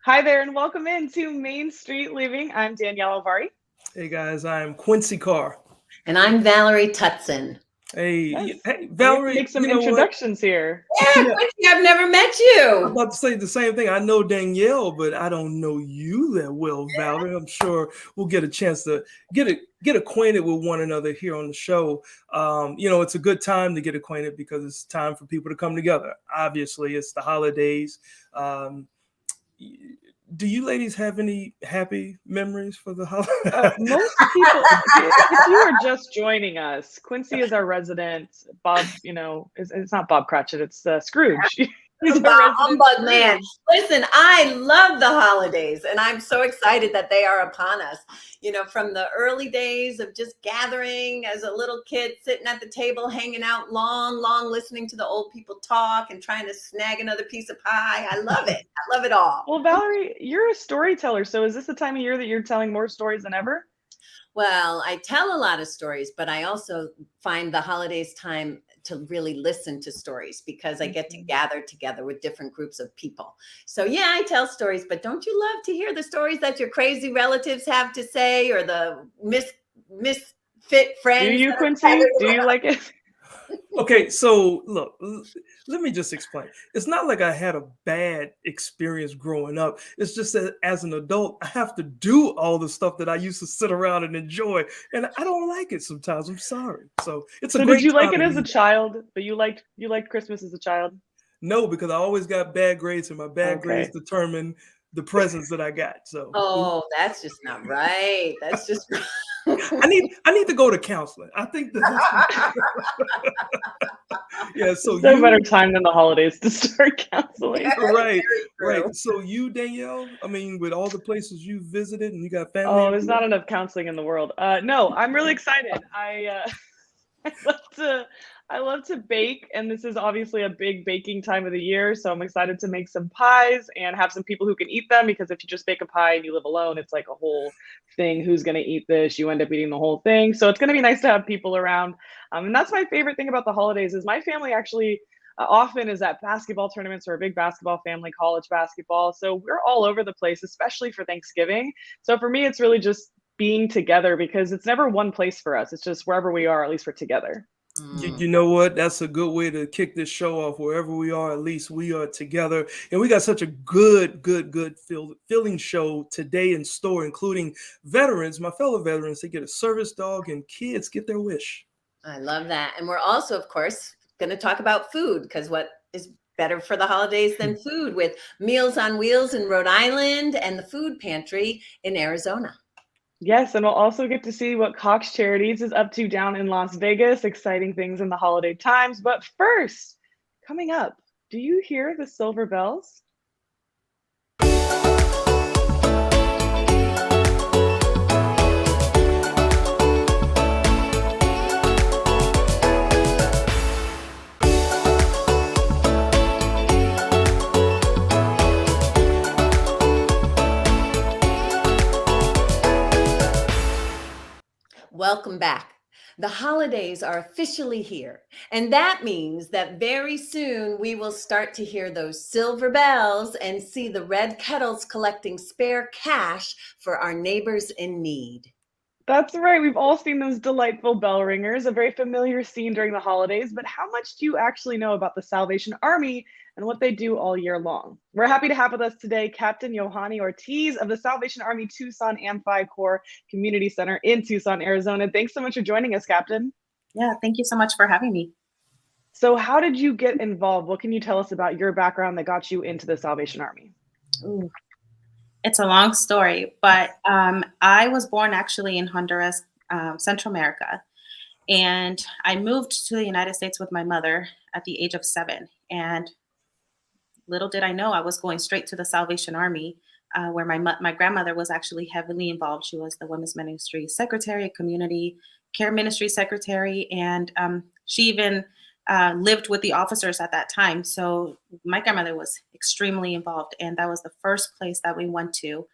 Hi there, and welcome into Main Street Living. I'm Danielle Alvari. Hey guys, I'm Quincy Carr. And I'm Valerie Tutson. Hey, Yes, hey, and we have to Valerie. make some You know what? introductions here. Yeah, Yeah, Quincy, I've never met I'm you. about to say the same thing. I know Danielle, but I don't know you that well, Valerie. I'm sure we'll get a chance to get acquainted with one another here on the show. It's a good time to get acquainted because it's time for people to come together. Obviously, it's the holidays. Um, do you ladies have any happy memories for the holidays? Most people, if you are just joining us, Quincy is our resident. Bob, it's not Bob Cratchit, it's Scrooge. He's our resident Humbug Scrooge. man. Listen, I love the holidays, and I'm so excited that they are upon us. From the early days of just gathering as a little kid, sitting at the table, hanging out long, listening to the old people talk and trying to snag another piece of pie. I love it. I love it all. Well, Valerie, you're a storyteller, so is this the time of year that you're telling more stories than ever? Well, I tell a lot of stories, but I also find the holidays time to really listen to stories because I get to gather together with different groups of people. So yeah, I tell stories, but don't you love to hear the stories that your crazy relatives have to say or the misfit friends? Do you, Quincy? Do you like it? Okay, so look, let me just explain. It's not like I had a bad experience growing up. It's just that as an adult, I have to do all the stuff that I used to sit around and enjoy, and I don't like it sometimes. I'm sorry. So it's a So did great you like time it to as be a back. child? But you liked Christmas as a child? No, because I always got bad grades, and my bad grades Okay. determine the presents that I got. So Oh, that's just not right. That's just I need to go to counseling. I think that yeah. So There's no better you time than the holidays to start counseling. right, very right. So you, Danielle, I mean, with all the places you visited and you got family Oh, there's everywhere. not enough counseling in the world. No, I'm really excited. I love to I love to bake, and this is obviously a big baking time of the year. So I'm excited to make some pies and have some people who can eat them. Because if you just bake a pie and you live alone, it's like a whole thing. Who's going to eat this? You end up eating the whole thing. So it's going to be nice to have people around. And that's my favorite thing about the holidays is my family actually often is at basketball tournaments. Or a big basketball family, college basketball. So we're all over the place, especially for Thanksgiving. So for me, it's really just being together because it's never one place for us. It's just wherever we are, at least we're together. true. You know what? That's a good way to kick this show off. Wherever we are, at least we are together. And we got such a good feeling show today in store, including veterans, my fellow veterans. They get a service dog, and kids get their wish. I love that. And we're also, of course, going to talk about food because what is better for the holidays than food with Meals on Wheels in Rhode Island and the Food Pantry in Arizona. Yes, and we'll also get to see what Cox Charities is up to down in Las Vegas. Exciting things in the holiday times. But first, coming up, do you hear the silver bells? Welcome back. The holidays are officially here, and that means that very soon we will start to hear those silver bells and see the red kettles collecting spare cash for our neighbors in need. That's right. We've all seen those delightful bell ringers, a very familiar scene during the holidays. But how much do you actually know about the Salvation Army and what they do all year long? We're happy to have with us today Captain Yohani Ortiz of the Salvation Army Tucson Amphi Corps Community Center in Tucson, Arizona. Thanks so much for joining us, Captain. Yeah, thank you so much for having me. So, how did you get involved? What can you tell us about your background that got you into the Salvation Army? Ooh, it's a long story, but I was born actually in Honduras, Central America, and I moved to the United States with my mother at the age of 7. And little did I know I was going straight to the Salvation Army, where my grandmother was actually heavily involved. She was the Women's Ministry Secretary, Community Care Ministry Secretary, and she even lived with the officers at that time. So my grandmother was extremely involved, and that was the first place that we went to.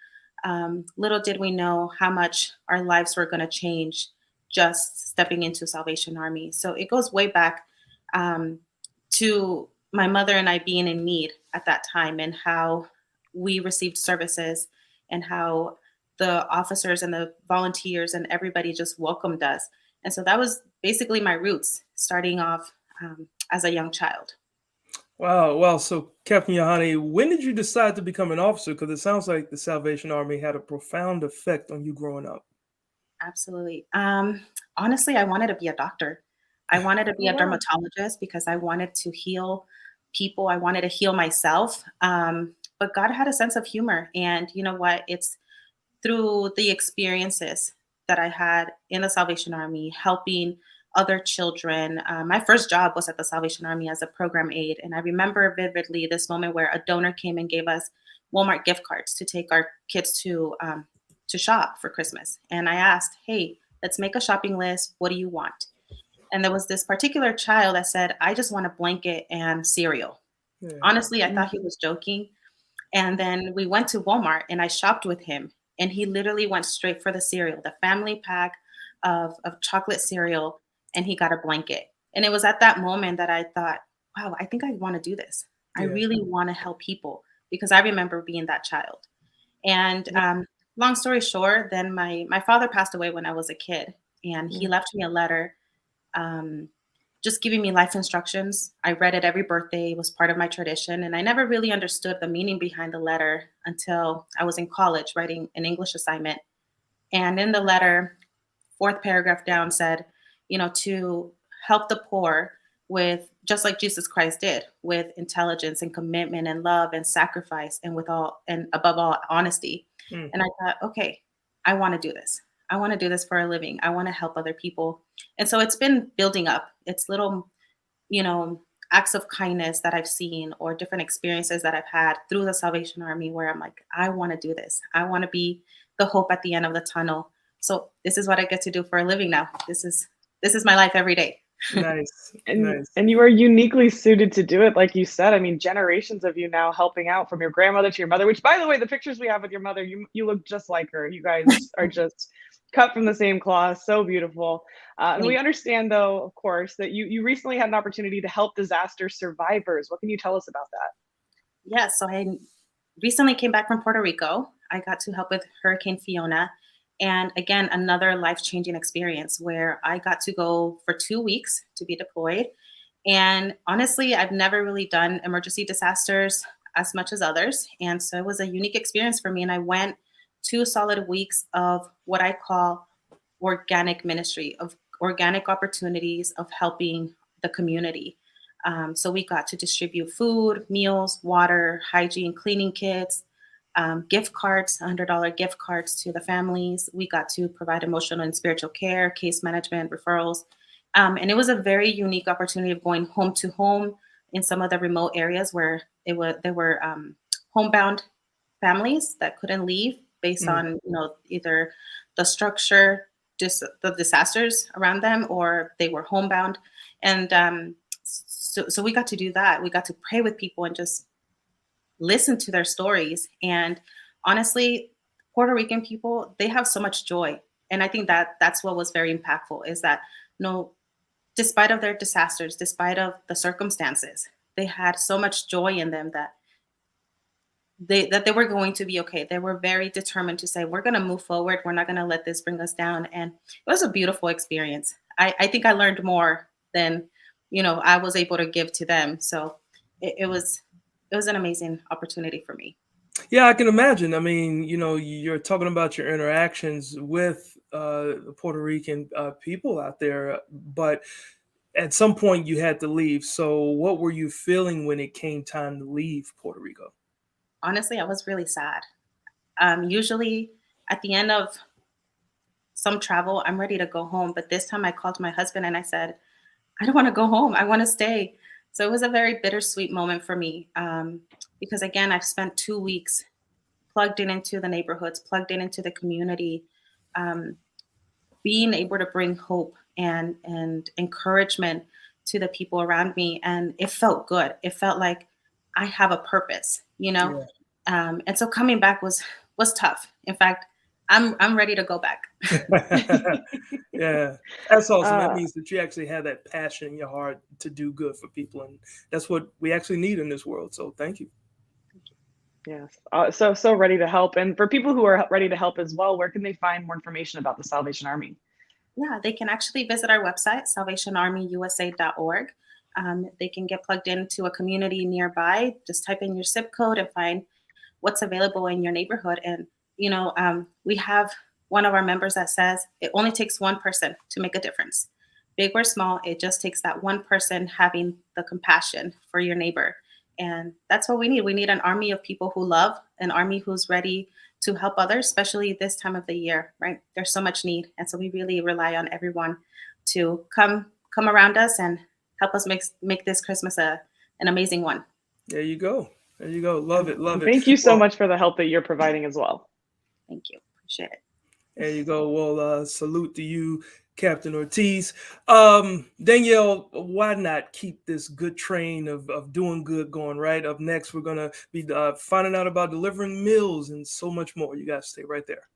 Little did we know how much our lives were going to change just stepping into Salvation Army. So it goes way back to my mother and I being in need at that time, and how we received services and how the officers and the volunteers and everybody just welcomed us. And so that was basically my roots, starting off as a young child. Wow, wow. So, Captain Yohani, when did you decide to become an officer? Because it sounds like the Salvation Army had a profound effect on you growing up. Absolutely. Honestly, I wanted to be a doctor. I wanted to be Oh, a wow. dermatologist because I wanted to heal people. I wanted to heal myself. But God had a sense of humor. And you know what? It's through the experiences that I had in the Salvation Army, helping other children. My first job was at the Salvation Army as a program aide. And I remember vividly this moment where a donor came and gave us Walmart gift cards to take our kids to shop for Christmas. And I asked, hey, let's make a shopping list. What do you want? And there was this particular child that said, I just want a blanket and cereal. Yeah. Honestly, I thought he was joking. And then we went to Walmart and I shopped with him. And he literally went straight for the cereal, the family pack of chocolate cereal, and he got a blanket. And it was at that moment that I thought, wow, I think I want to do this. I Yeah. really want to help people because I remember being that child. And long story short, then my father passed away when I was a kid, and he left me a letter just giving me life instructions. I read it every birthday. It was part of my tradition. And I never really understood the meaning behind the letter until I was in college writing an English assignment. And in the letter, fourth paragraph down said, to help the poor with, just like Jesus Christ did, with intelligence and commitment and love and sacrifice and with all, and above all, honesty. And I thought, okay, I want to do this. I want to do this for a living. I want to help other people. And so it's been building up. It's little, acts of kindness that I've seen or different experiences that I've had through the Salvation Army where I'm like, I want to do this. I want to be the hope at the end of the tunnel. So this is what I get to do for a living now. This is my life every day. Nice. And you are uniquely suited to do it, like you said. I mean, generations of you now helping out, from your grandmother to your mother, which, by the way, the pictures we have with your mother, you look just like her. You guys are just cut from the same cloth. So beautiful. And we understand, though, of course, that you recently had an opportunity to help disaster survivors. What can you tell us about that? Yes, so I recently came back from Puerto Rico. I got to help with Hurricane Fiona. And again, another life-changing experience where I got to go for 2 weeks to be deployed. And honestly, I've never really done emergency disasters as much as others. And so it was a unique experience for me. And I went 2 solid weeks of what I call organic ministry, of organic opportunities of helping the community. So we got to distribute food, meals, water, hygiene, cleaning kits, gift cards, $100 gift cards to the families. We got to provide emotional and spiritual care, case management, referrals. And it was a very unique opportunity of going home to home in some of the remote areas where there were homebound families that couldn't leave based on either the structure, just the disasters around them, or they were homebound. And so we got to do that. We got to pray with people and just listen to their stories. And honestly, Puerto Rican people, they have so much joy. And I think that that's what was very impactful, is that despite of their disasters, despite of the circumstances, they had so much joy in them that they were going to be okay. They were very determined to say, we're going to move forward. We're not going to let this bring us down. And it was a beautiful experience. I think I learned more than, I was able to give to them. So it was an amazing opportunity for me. Yeah, I can imagine. I mean, you're talking about your interactions with the Puerto Rican people out there, but at some point you had to leave. So what were you feeling when it came time to leave Puerto Rico? Honestly, I was really sad. Usually at the end of some travel, I'm ready to go home. But this time I called my husband and I said, I don't want to go home. I want to stay. So it was a very bittersweet moment for me because, again, I've spent 2 weeks plugged into the neighborhoods, plugged into the community, being able to bring hope and encouragement to the people around me. And it felt good. It felt like I have a purpose, Yeah. And so coming back was tough. In fact, I'm ready to go back. Yeah, that's awesome. That means that you actually have that passion in your heart to do good for people, and that's what we actually need in this world. So thank you. Yes. So ready to help. And for people who are ready to help as well, where can they find more information about the Salvation Army? Yeah, they can actually visit our website, salvationarmyusa.org. They can get plugged into a community nearby. Just type in your zip code and find what's available in your neighborhood. And, we have one of our members that says it only takes one person to make a difference. Big or small, it just takes that one person having the compassion for your neighbor. And that's what we need. We need an army of people who love, an army who's ready to help others, especially this time of the year, right? There's so much need. And so we really rely on everyone to come around us and help us make this Christmas an amazing one. There you go. There you go. Love it. Love it. Thank you so much for the help that you're providing as well. Thank you. Appreciate it. There you go. Well, salute to you, Captain Ortiz. Danielle, why not keep this good train of doing good going, right? Up next, we're going to be finding out about delivering meals and so much more. You guys stay right there.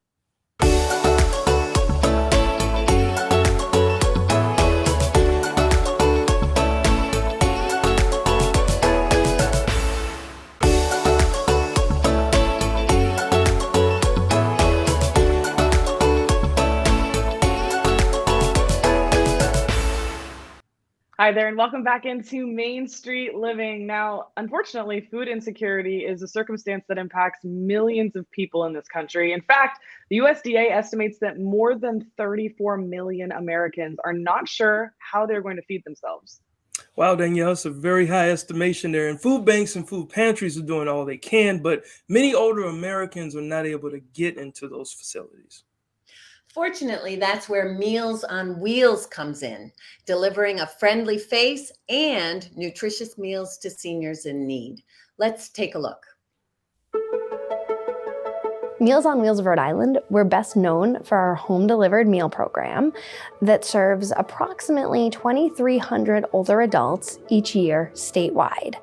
Hi there, and welcome back into Main Street Living. Now, unfortunately, food insecurity is a circumstance that impacts millions of people in this country. In fact, the USDA estimates that more than 34 million Americans are not sure how they're going to feed themselves. Wow, Danielle, it's a very high estimation there. And food banks and food pantries are doing all they can, but many older Americans are not able to get into those facilities. Fortunately, that's where Meals on Wheels comes in, delivering a friendly face and nutritious meals to seniors in need. Let's take a look. Meals on Wheels of Rhode Island, we're best known for our home-delivered meal program that serves approximately 2,300 older adults each year statewide.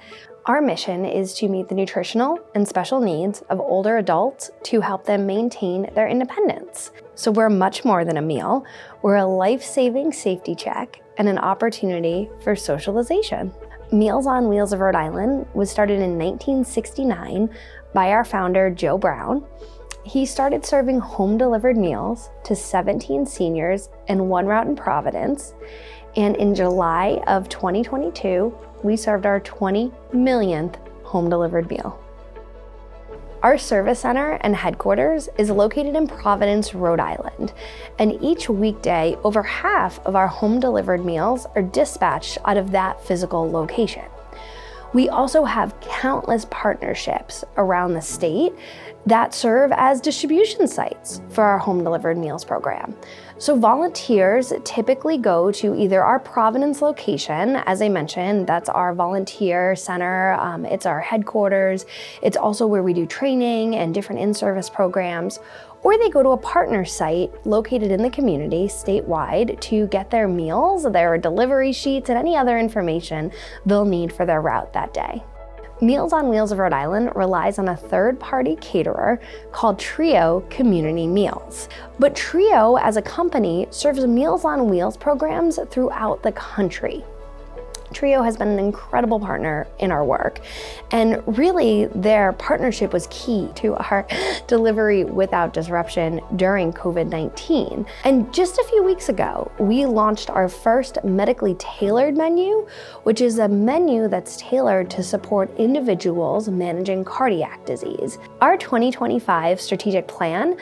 Our mission is to meet the nutritional and special needs of older adults to help them maintain their independence. So we're much more than a meal. We're a life-saving safety check and an opportunity for socialization. Meals on Wheels of Rhode Island was started in 1969 by our founder, Joe Brown. He started serving home-delivered meals to 17 seniors in one route in Providence. And in July of 2022, we served our 20 millionth home-delivered meal. Our service center and headquarters is located in Providence, Rhode Island, and each weekday, over half of our home-delivered meals are dispatched out of that physical location. We also have countless partnerships around the state that serve as distribution sites for our home-delivered meals program. So volunteers typically go to either our Providence location, as I mentioned, that's our volunteer center, it's our headquarters, it's also where we do training and different in-service programs, or they go to a partner site located in the community statewide to get their meals, their delivery sheets, and any other information they'll need for their route that day. Meals on Wheels of Rhode Island relies on a third-party caterer called Trio Community Meals. But Trio, as a company, serves Meals on Wheels programs throughout the country. Trio has been an incredible partner in our work, and really their partnership was key to our delivery without disruption during COVID-19. And just a few weeks ago, we launched our first medically tailored menu, which is a menu that's tailored to support individuals managing cardiac disease. Our 2025 strategic plan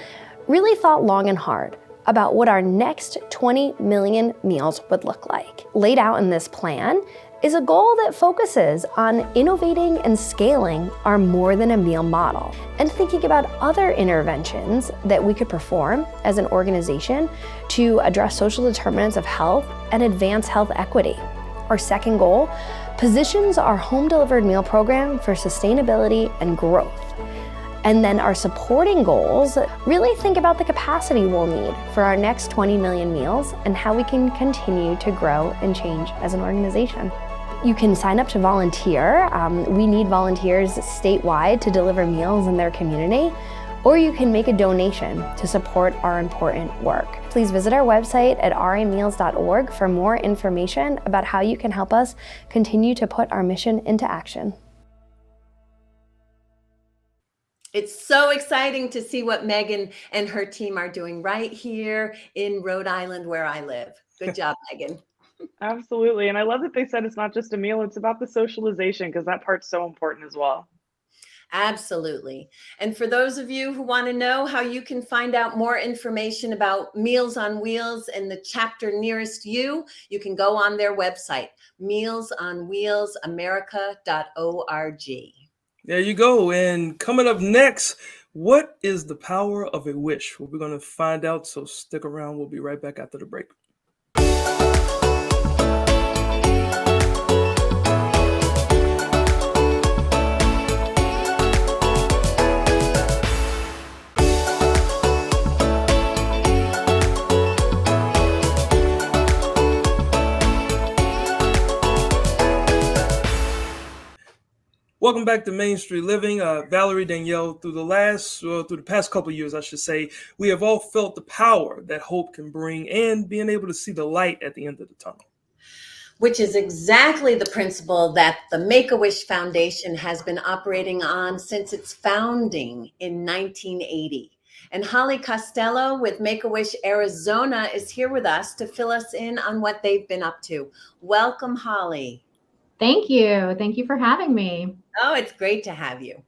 really thought long and hard about what our next 20 million meals would look like. Laid out in this plan is a goal that focuses on innovating and scaling our more than a meal model and thinking about other interventions that we could perform as an organization to address social determinants of health and advance health equity. Our second goal positions our home delivered meal program for sustainability and growth. And then our supporting goals really think about the capacity we'll need for our next 20 million meals and how we can continue to grow and change as an organization. You can sign up to volunteer. We need volunteers statewide to deliver meals in their community, or you can make a donation to support our important work. Please visit our website at rameals.org for more information about how you can help us continue to put our mission into action. It's so exciting to see what Megan and her team are doing right here in Rhode Island, where I live. Good job, Megan. Absolutely. And I love that they said it's not just a meal, it's about the socialization, because that part's so important as well. Absolutely. And for those of you who want to know how you can find out more information about Meals on Wheels and the chapter nearest you, you can go on their website, mealsonwheelsamerica.org. There you go. And coming up next, what is the power of a wish? Well, we're going to find out. So stick around. We'll be right back after the break. Welcome back to Main Street Living. Valerie, Danielle, through the past couple of years, I should say, we have all felt the power that hope can bring and being able to see the light at the end of the tunnel. Which is exactly the principle that the Make-A-Wish Foundation has been operating on since its founding in 1980. And Holly Costello with Make-A-Wish Arizona is here with us to fill us in on what they've been up to. Welcome, Holly. Thank you. Thank you for having me. Oh, it's great to have you.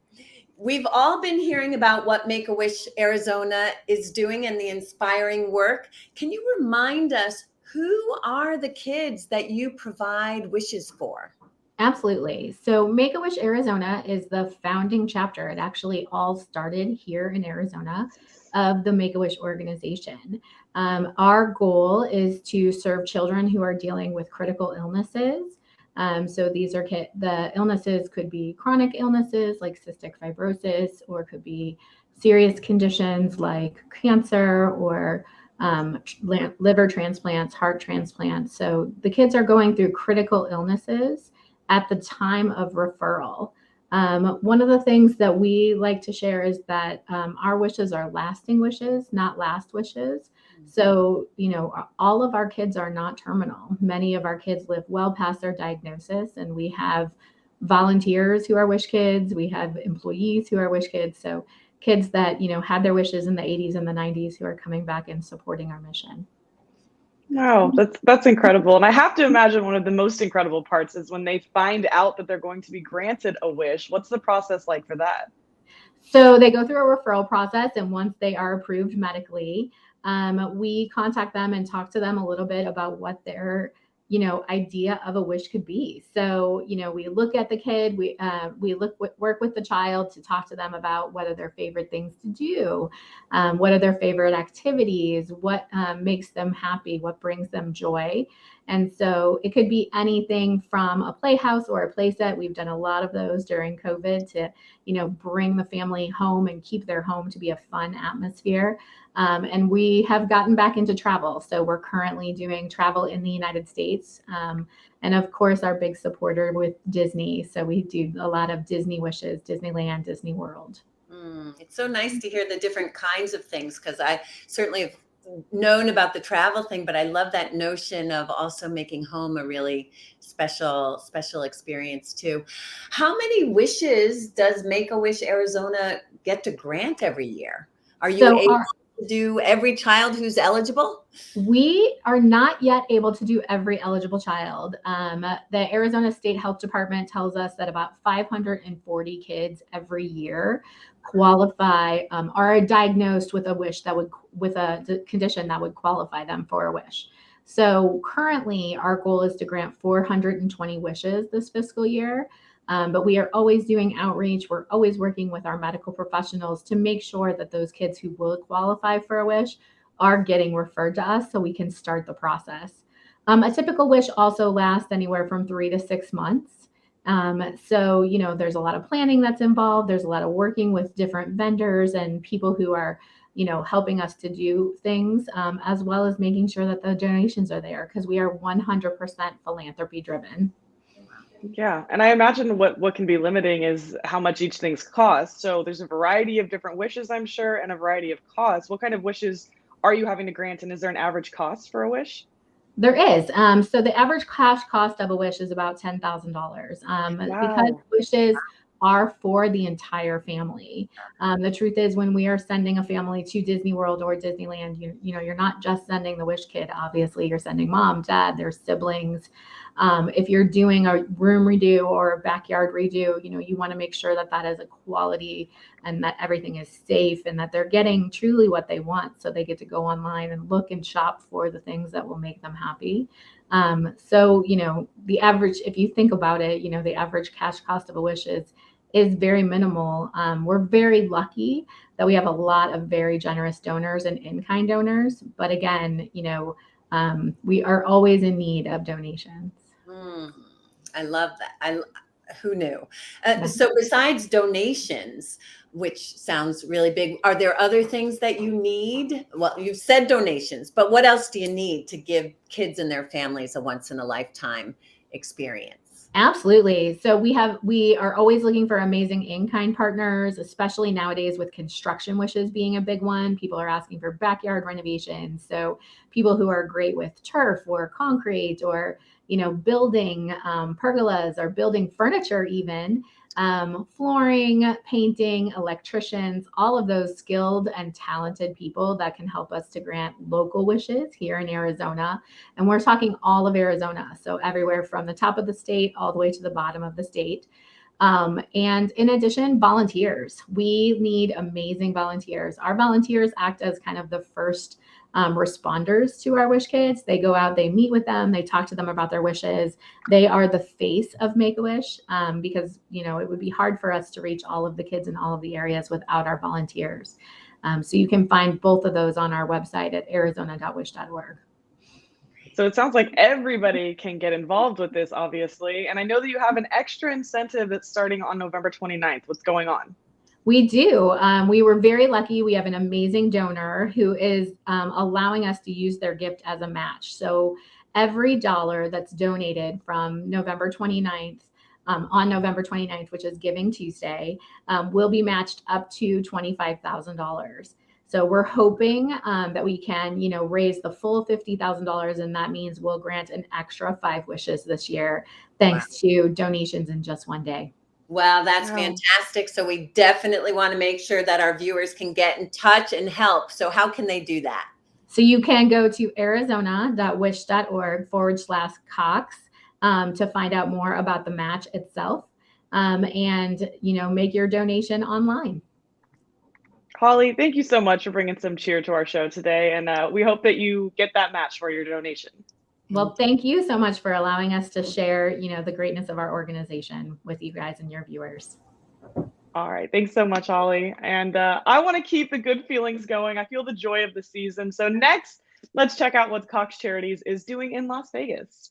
We've all been hearing about what Make-A-Wish Arizona is doing and the inspiring work. Can you remind us, who are the kids that you provide wishes for? Absolutely. So Make-A-Wish Arizona is the founding chapter. It actually all started here in Arizona of the Make-A-Wish organization. Our goal is to serve children who are dealing with critical illnesses. So these are the illnesses could be chronic illnesses like cystic fibrosis, or could be serious conditions like cancer or liver transplants, heart transplants. So the kids are going through critical illnesses at the time of referral. One of the things that we like to share is that our wishes are lasting wishes, not last wishes. So, all of our kids are not terminal. Many of our kids live well past their diagnosis, and we have volunteers who are wish kids. We have employees who are wish kids. So kids that, had their wishes in the 80s and the 90s who are coming back and supporting our mission. Wow, that's incredible. And I have to imagine one of the most incredible parts is when they find out that they're going to be granted a wish. What's the process like for that? So they go through a referral process, and once they are approved medically, we contact them and talk to them a little bit about what their idea of a wish could be. So, we look at the kid, we work with the child to talk to them about what are their favorite things to do, what are their favorite activities, what makes them happy, what brings them joy. And so it could be anything from a playhouse or a play set. We've done a lot of those during COVID to, bring the family home and keep their home to be a fun atmosphere. And we have gotten back into travel. So we're currently doing travel in the United States. And of course, our big supporter with Disney. So we do a lot of Disney wishes, Disneyland, Disney World. It's so nice to hear the different kinds of things, because I certainly have known about the travel thing, but I love that notion of also making home a really special experience too. How many wishes does Make-A-Wish Arizona get to grant every year? Are you able to do every child who's eligible? We are not yet able to do every eligible child. The Arizona State Health Department tells us that about 540 kids every year qualify, are diagnosed with a wish with a condition that would qualify them for a wish. So currently our goal is to grant 420 wishes this fiscal year. But we are always doing outreach. We're always working with our medical professionals to make sure that those kids who will qualify for a wish are getting referred to us so we can start the process. A typical wish also lasts anywhere from 3 to 6 months. So, there's a lot of planning that's involved. There's a lot of working with different vendors and people who are, helping us to do things, as well as making sure that the donations are there, because we are 100% philanthropy driven. Yeah, and I imagine what can be limiting is how much each thing's cost. So there's a variety of different wishes, I'm sure, and a variety of costs. What kind of wishes are you having to grant, and is there an average cost for a wish? There is. So the average cash cost of a wish is about $10,000. Wow. Because wishes are for the entire family. The truth is, when we are sending a family to Disney World or Disneyland, you know, you're not just sending the Wish kid. Obviously, you're sending mom, dad, their siblings. If you're doing a room redo or a backyard redo, you know, you want to make sure that that is a quality and that everything is safe and that they're getting truly what they want. So they get to go online and look and shop for the things that will make them happy. So, you know, the average, if you think about it, you know, the average cash cost of a Wish is very minimal. We're very lucky that we have a lot of very generous donors and in-kind donors. But again, you know, we are always in need of donations. I love that. Who knew? So besides donations, which sounds really big, are there other things that you need? Well, you've said donations, but what else do you need to give kids and their families a once in a lifetime experience? Absolutely. So we are always looking for amazing in-kind partners, especially nowadays with construction wishes being a big one. People are asking for backyard renovations. So people who are great with turf or concrete or, you know, building pergolas or building furniture even, flooring, painting, electricians, all of those skilled and talented people that can help us to grant local wishes here in Arizona. And we're talking all of Arizona. So everywhere from the top of the state all the way to the bottom of the state. And in addition, volunteers. We need amazing volunteers. Our volunteers act as kind of the first responders to our Wish kids. They go out, they meet with them, they talk to them about their wishes. They are the face of Make-A-Wish because, you know, it would be hard for us to reach all of the kids in all of the areas without our volunteers. So you can find both of those on our website at arizona.wish.org. So it sounds like everybody can get involved with this, obviously. And I know that you have an extra incentive that's starting on November 29th. What's going on? We do. We were very lucky. We have an amazing donor who is allowing us to use their gift as a match. So every dollar that's donated from November 29th, on November 29th, which is Giving Tuesday, will be matched up to $25,000. So we're hoping that we can, you know, raise the full $50,000, and that means we'll grant an extra 5 wishes this year, thanks to donations in just one day. Wow, that's fantastic. So we definitely want to make sure that our viewers can get in touch and help. So how can they do that? So you can go to arizona.wish.org/Cox to find out more about the match itself and, you know, make your donation online. Holly, thank you so much for bringing some cheer to our show today. And we hope that you get that match for your donation. Well, thank you so much for allowing us to share, you know, the greatness of our organization with you guys and your viewers. All right. Thanks so much, Holly. And I want to keep the good feelings going. I feel the joy of the season. So next, let's check out what Cox Charities is doing in Las Vegas.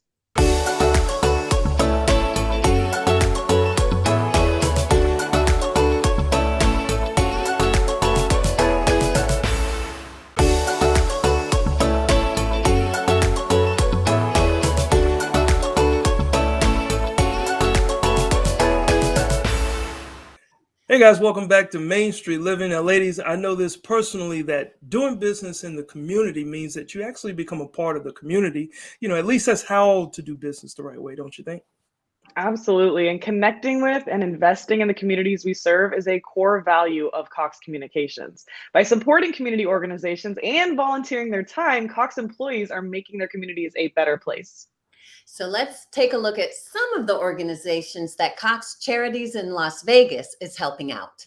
Hey guys, welcome back to Main Street Living. Now, ladies, I know this personally that doing business in the community means that you actually become a part of the community. You know, at least that's how to do business the right way, don't you think? Absolutely. And connecting with and investing in the communities we serve is a core value of Cox Communications. By supporting community organizations and volunteering their time, Cox employees are making their communities a better place. So let's take a look at some of the organizations that Cox Charities in Las Vegas is helping out.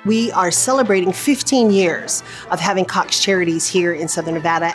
We are celebrating 15 years of having Cox Charities here in Southern Nevada.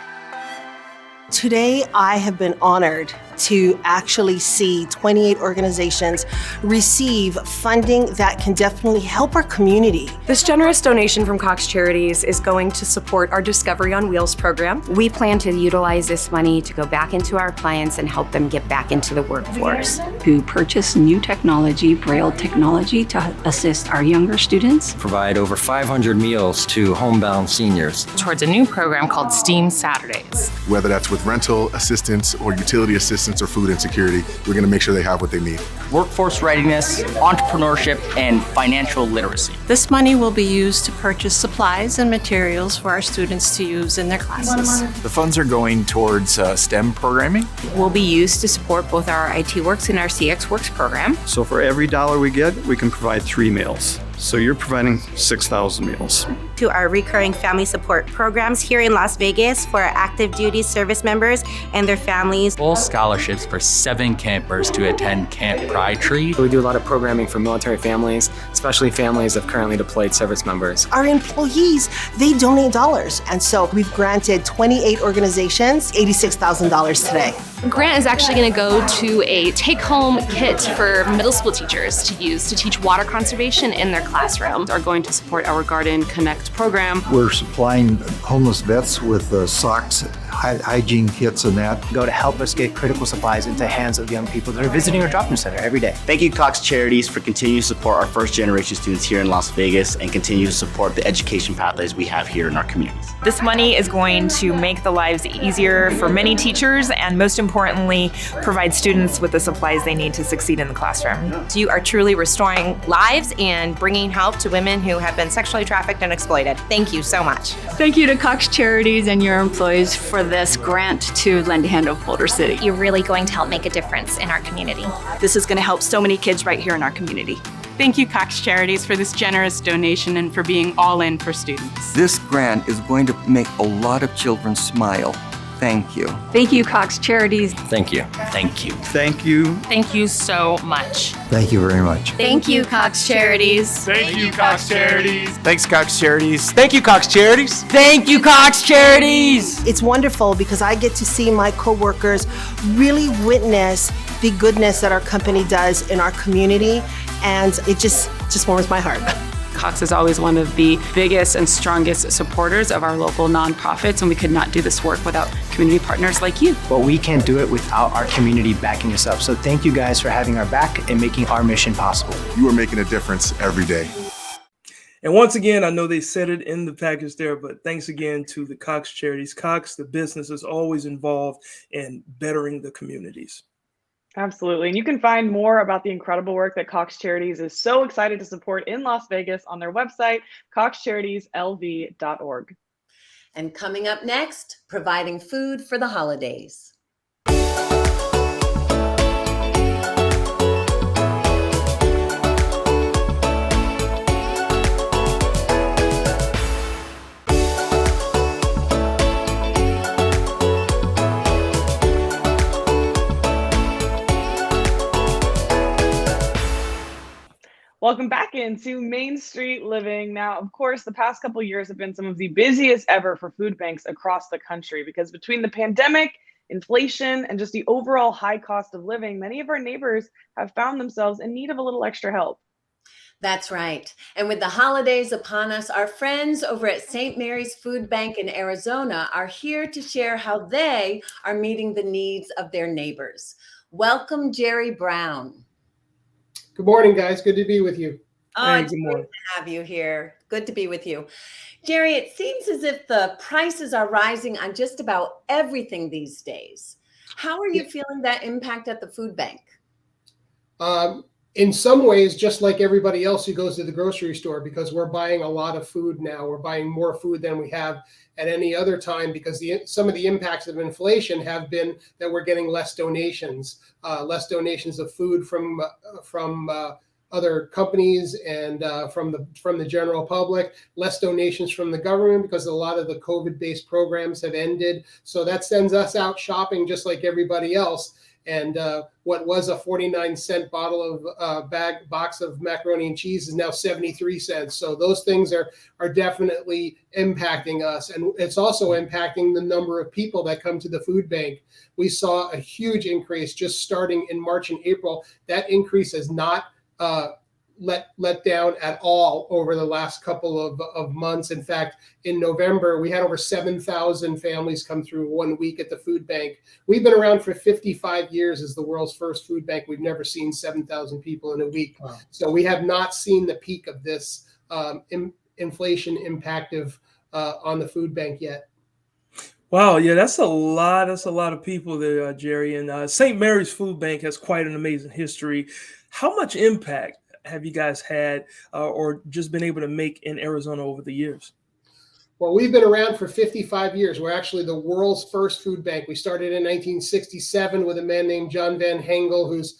Today, I have been honored to actually see 28 organizations receive funding that can definitely help our community. This generous donation from Cox Charities is going to support our Discovery on Wheels program. We plan to utilize this money to go back into our clients and help them get back into the workforce. To purchase new technology, Braille technology, to assist our younger students. Provide over 500 meals to homebound seniors. Towards a new program called STEAM Saturdays. Whether that's with rental assistance or utility assistance sense of food insecurity, we're going to make sure they have what they need. Workforce readiness, entrepreneurship, and financial literacy. This money will be used to purchase supplies and materials for our students to use in their classes. The funds are going towards STEM programming. Will be used to support both our IT Works and our CX Works program. So for every dollar we get, we can provide 3 meals. So you're providing 6,000 meals. To our recurring family support programs here in Las Vegas for our active duty service members and their families. Full scholarships for 7 campers to attend Camp Pride Tree. We do a lot of programming for military families, especially families of currently deployed service members. Our employees, they donate dollars. And so we've granted 28 organizations $86,000 today. The grant is actually going to go to a take-home kit for middle school teachers to use to teach water conservation in their classroom. Are going to support our Garden Connect program. We're supplying homeless vets with socks, hygiene kits and that. Go to help us get critical supplies into the hands of young people that are visiting our drop-in center every day. Thank you, Cox Charities, for continuing to support our first-generation students here in Las Vegas and continue to support the education pathways we have here in our communities. This money is going to make the lives easier for many teachers and most importantly, provide students with the supplies they need to succeed in the classroom. You are truly restoring lives and bringing help to women who have been sexually trafficked and exploited. Thank you so much. Thank you to Cox Charities and your employees for this grant to lend a hand of Boulder City. You're really going to help make a difference in our community. This is going to help so many kids right here in our community. Thank you, Cox Charities, for this generous donation and for being all in for students. This grant is going to make a lot of children smile. Thank you. Thank you, Cox Charities. Thank you. Thank you. Thank you. Thank you so much. Thank you very much. Thank you, Cox Charities. Thank you, Cox Charities. Thanks, Cox Charities. Thank you, Cox Charities. Thank you, Cox Charities. It's wonderful because I get to see my coworkers really witness the goodness that our company does in our community, and it just warms my heart. Cox is always one of the biggest and strongest supporters of our local nonprofits, and we could not do this work without community partners like you. But we can't do it without our community backing us up. So thank you guys for having our back and making our mission possible. You are making a difference every day. And once again, I know they said it in the package there, but thanks again to the Cox Charities. Cox, the business, is always involved in bettering the communities. Absolutely. And you can find more about the incredible work that Cox Charities is so excited to support in Las Vegas on their website, coxcharitieslv.org. And coming up next, providing food for the holidays. Welcome back into Main Street Living. Now, of course, the past couple of years have been some of the busiest ever for food banks across the country because between the pandemic, inflation, and just the overall high cost of living, many of our neighbors have found themselves in need of a little extra help. That's right. And with the holidays upon us, our friends over at St. Mary's Food Bank in Arizona are here to share how they are meeting the needs of their neighbors. Welcome, Jerry Brown. Good morning, guys. Good to be with you. Oh, it's great to have you here. Good to be with you. Jerry, it seems as if the prices are rising on just about everything these days. How are you feeling that impact at the food bank? In some ways, just like everybody else who goes to the grocery store, because we're buying a lot of food now. We're buying more food than we have at any other time because some of the impacts of inflation have been that we're getting less donations of food from other companies and from the general public, less donations from the government because a lot of the COVID-based programs have ended. So that sends us out shopping just like everybody else. And what was a 49-cent bottle of box of macaroni and cheese is now 73 cents. So those things are definitely impacting us. And it's also impacting the number of people that come to the food bank. We saw a huge increase just starting in March and April. That increase has not let down at all over the last couple of months. In fact, in November, we had over 7,000 families come through 1 week at the food bank. We've been around for 55 years as the world's first food bank. We've never seen 7,000 people in a week. Wow. So we have not seen the peak of this inflation impact on the food bank yet. Wow, yeah, that's a lot. That's a lot of people there, Jerry. And St. Mary's Food Bank has quite an amazing history. How much impact have you guys had, or just been able to make in Arizona over the years? Well, we've been around for 55 years. We're actually the world's first food bank. We started in 1967 with a man named John Van Hengel, who's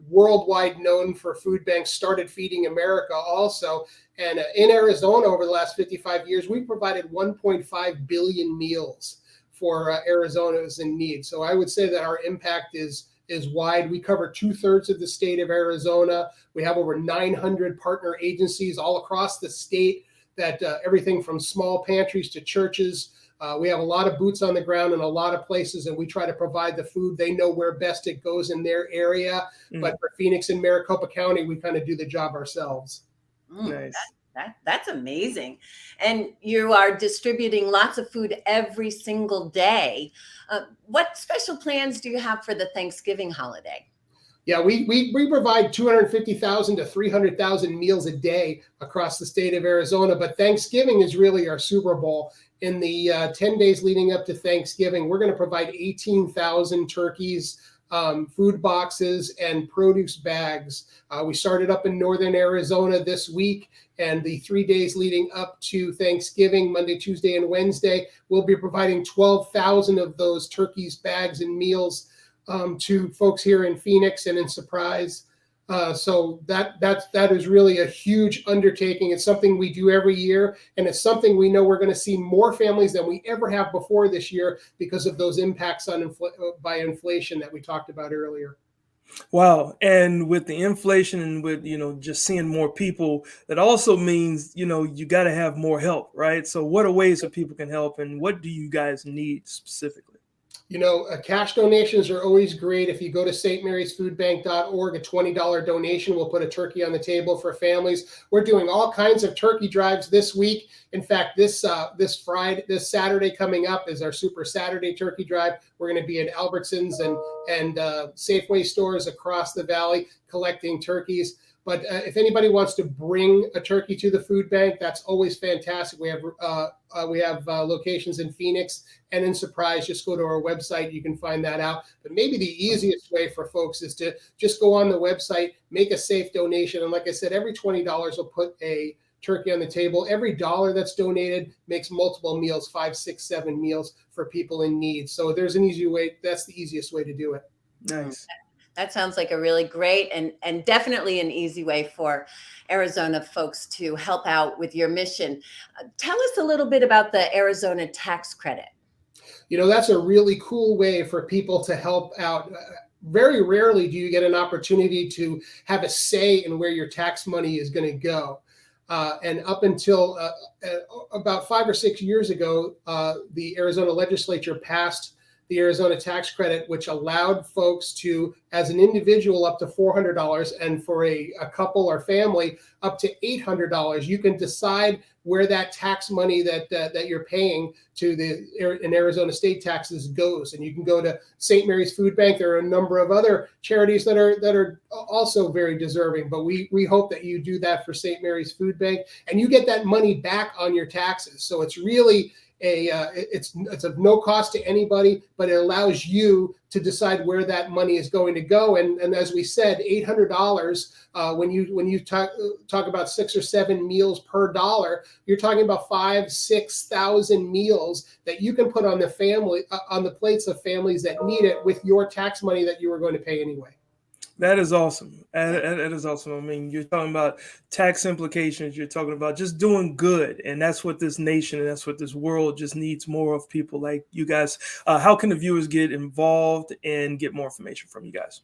worldwide known for food banks, started Feeding America also. And in Arizona, over the last 55 years, we provided 1.5 billion meals for Arizona's in need. So I would say that our impact is wide. We cover 2/3 of the state of Arizona. We have over 900 partner agencies all across the state, that everything from small pantries to churches. We have a lot of boots on the ground in a lot of places, and we try to provide the food. They know where best it goes in their area. But for Phoenix and Maricopa County, we kind of do the job ourselves. Nice. That's amazing. And you are distributing lots of food every single day. What special plans do you have for the Thanksgiving holiday? Yeah, we provide 250,000 to 300,000 meals a day across the state of Arizona, but Thanksgiving is really our Super Bowl. In the 10 days leading up to Thanksgiving, we're going to provide 18,000 turkeys, food boxes, and produce bags. We started up in northern Arizona this week, and the 3 days leading up to Thanksgiving, Monday, Tuesday, and Wednesday, we'll be providing 12,000 of those turkeys, bags, and meals to folks here in Phoenix and in Surprise. So that is really a huge undertaking. It's something we do every year, and it's something we know we're going to see more families than we ever have before this year because of those impacts on by inflation that we talked about earlier. Wow. And with the inflation and with, just seeing more people, that also means, you got to have more help, right? So what are ways that people can help, and what do you guys need specifically? Cash donations are always great. If you go to stmarysfoodbank.org, a $20 donation will put a turkey on the table for families. We're doing all kinds of turkey drives this week. In fact, this Saturday coming up is our Super Saturday turkey drive. We're going to be at Albertsons and Safeway stores across the valley collecting turkeys. But if anybody wants to bring a turkey to the food bank, that's always fantastic. We have locations in Phoenix and in Surprise. Just go to our website. You can find that out. But maybe the easiest way for folks is to just go on the website, make a safe donation. And like I said, every $20 will put a turkey on the table. Every dollar that's donated makes multiple meals, 5, 6, 7 meals for people in need. So there's an easy way. That's the easiest way to do it. Nice. That sounds like a really great and definitely an easy way for Arizona folks to help out with your mission. Tell us a little bit about the Arizona tax credit. That's a really cool way for people to help out. Very rarely do you get an opportunity to have a say in where your tax money is going to go. And up until about 5 or 6 years ago, the Arizona legislature passed the Arizona tax credit, which allowed folks to, as an individual, up to $400, and for a couple or family, up to $800. You can decide where that tax money that you're paying to in Arizona state taxes goes. And you can go to St. Mary's Food Bank. There are a number of other charities that are also very deserving, but we hope that you do that for St. Mary's Food Bank, and you get that money back on your taxes. So it's really it's of no cost to anybody, but it allows you to decide where that money is going to go. And as we said, $800, when you talk about 6 or 7 meals per dollar, you're talking about 5,000 to 6,000 meals that you can put on the plates of families that need it with your tax money that you were going to pay anyway. That is awesome. That is awesome. I mean, you're talking about tax implications. You're talking about just doing good. And that's what this nation and that's what this world just needs more of, people like you guys. How can the viewers get involved and get more information from you guys?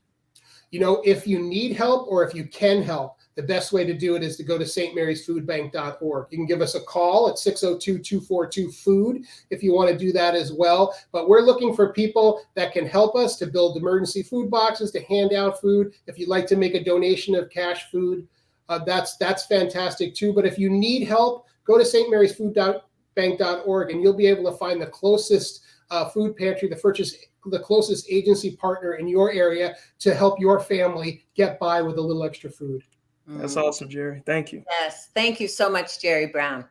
If you need help or if you can help, the best way to do it is to go to stmarysfoodbank.org. You can give us a call at 602-242-FOOD if you want to do that as well. But we're looking for people that can help us to build emergency food boxes, to hand out food. If you'd like to make a donation of cash food, that's fantastic too. But if you need help, go to stmarysfoodbank.org and you'll be able to find the closest food pantry, the closest agency partner in your area to help your family get by with a little extra food. That's awesome, Jerry. Thank you. Yes. Thank you so much, Jerry Brown.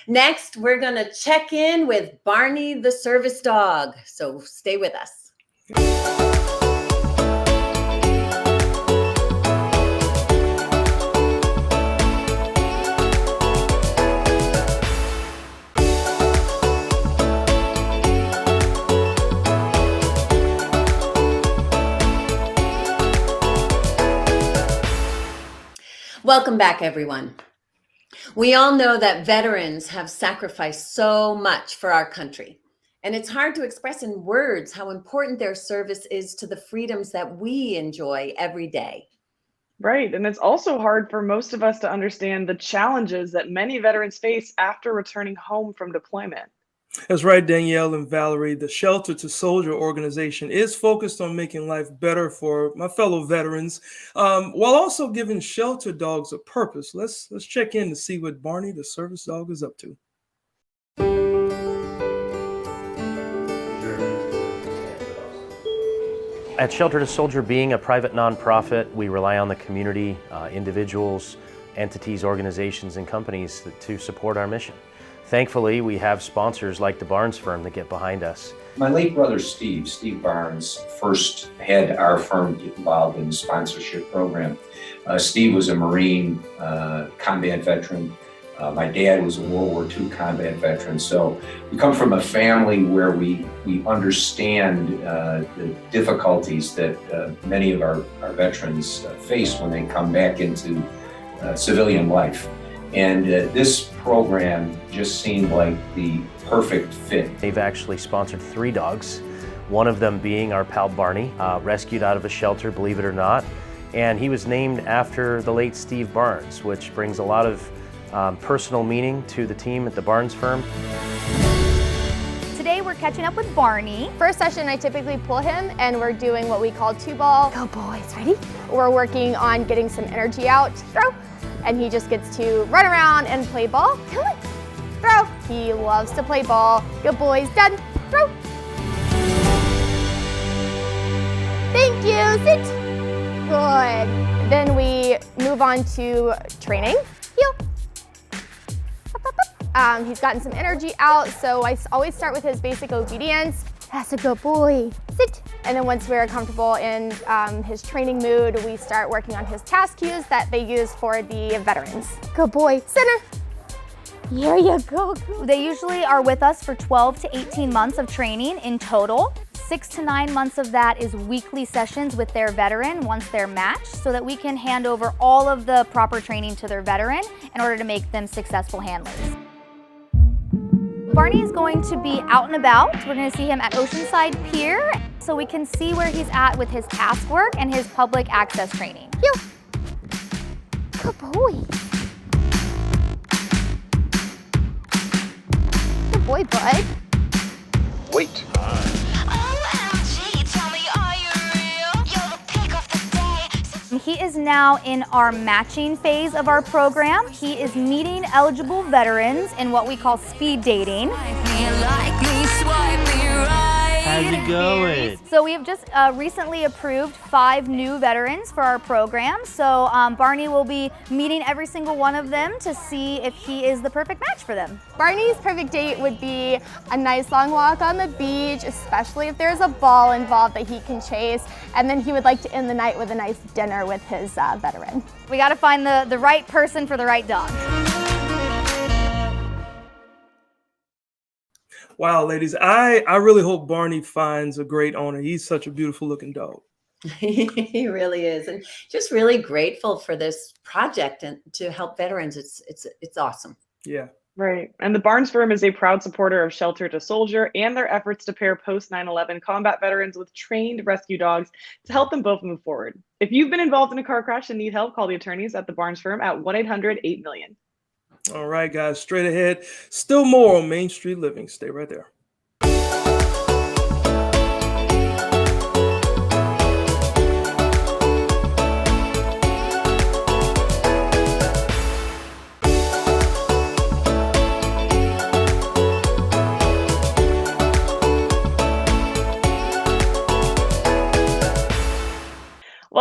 Next, we're going to check in with Barney the service dog. So stay with us. Welcome back, everyone. We all know that veterans have sacrificed so much for our country, and it's hard to express in words how important their service is to the freedoms that we enjoy every day. Right. And it's also hard for most of us to understand the challenges that many veterans face after returning home from deployment. That's right, Danielle and Valerie. The Shelter to Soldier organization is focused on making life better for my fellow veterans, while also giving shelter dogs a purpose. Let's check in to see what Barney, the service dog, is up to. At Shelter to Soldier, being a private nonprofit, we rely on the community, individuals, entities, organizations, and companies to support our mission. Thankfully, we have sponsors like the Barnes firm that get behind us. My late brother, Steve Barnes, first had our firm get involved in the sponsorship program. Steve was a Marine combat veteran. My dad was a World War II combat veteran. So we come from a family where we understand the difficulties that many of our veterans face when they come back into civilian life. And this program just seemed like the perfect fit. They've actually sponsored 3 dogs, one of them being our pal Barney, rescued out of a shelter, believe it or not. And he was named after the late Steve Barnes, which brings a lot of personal meaning to the team at the Barnes firm. Today we're catching up with Barney. First session I typically pull him and we're doing what we call 2-ball. Go boys, ready? We're working on getting some energy out. Throw. And he just gets to run around and play ball. Come on, throw. He loves to play ball. Good boys, done. Throw. Thank you, sit. Good. Then we move on to training. Heel. He's gotten some energy out, so I always start with his basic obedience. That's a good boy. Sit. And then once we're comfortable in his training mood, we start working on his task cues that they use for the veterans. Good boy. Center. Here you go. They usually are with us for 12 to 18 months of training in total. 6 to 9 months of that is weekly sessions with their veteran once they're matched, so that we can hand over all of the proper training to their veteran in order to make them successful handlers. Barney is going to be out and about. We're going to see him at Oceanside Pier, so we can see where he's at with his task work and his public access training. Good boy. Good boy, bud. Wait. He is now in our matching phase of our program. He is meeting eligible veterans in what we call speed dating. How's it going? So we have just recently approved 5 new veterans for our program. So Barney will be meeting every single one of them to see if he is the perfect match for them. Barney's perfect date would be a nice long walk on the beach, especially if there's a ball involved that he can chase. And then he would like to end the night with a nice dinner with his veteran. We got to find the right person for the right dog. Wow, ladies, I really hope Barney finds a great owner. He's such a beautiful looking dog. He really is, and just really grateful for this project and to help veterans. It's awesome. Yeah. Right. And the Barnes firm is a proud supporter of Shelter to Soldier and their efforts to pair post 9/11 combat veterans with trained rescue dogs to help them both move forward. If you've been involved in a car crash and need help, call the attorneys at the Barnes firm at 1-800-8-MILLION. All right, guys, straight ahead. Still more on Main Street Living. Stay right there.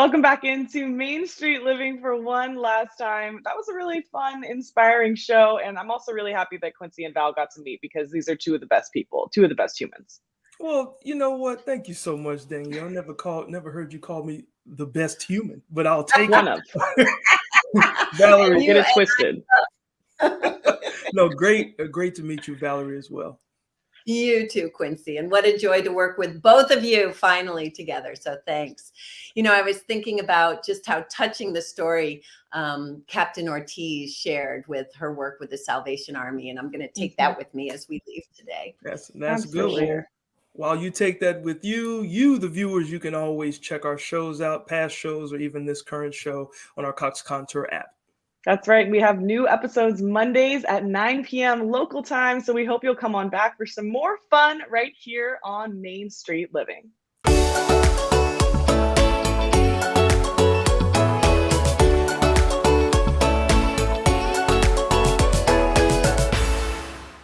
Welcome back into Main Street Living for one last time. That was a really fun, inspiring show. And I'm also really happy that Quincy and Val got to meet because these are two of the best people, two of the best humans. Well, you know what? Thank you so much, Danielle. Never heard you call me the best human, but I'll take one it. Of. Valerie, Get it twisted. No, great to meet you, Valerie, as well. You too, Quincy. And what a joy to work with both of you finally together. So thanks. You know, I was thinking about just how touching the story Captain Ortiz shared with her work with the Salvation Army. And I'm going to take that with me as we leave today. That's a good one. While you take that with you, the viewers, you can always check our shows out, past shows, or even this current show on our Cox Contour app. That's right. We have new episodes Mondays at 9 p.m. local time. So we hope you'll come on back for some more fun right here on Main Street Living.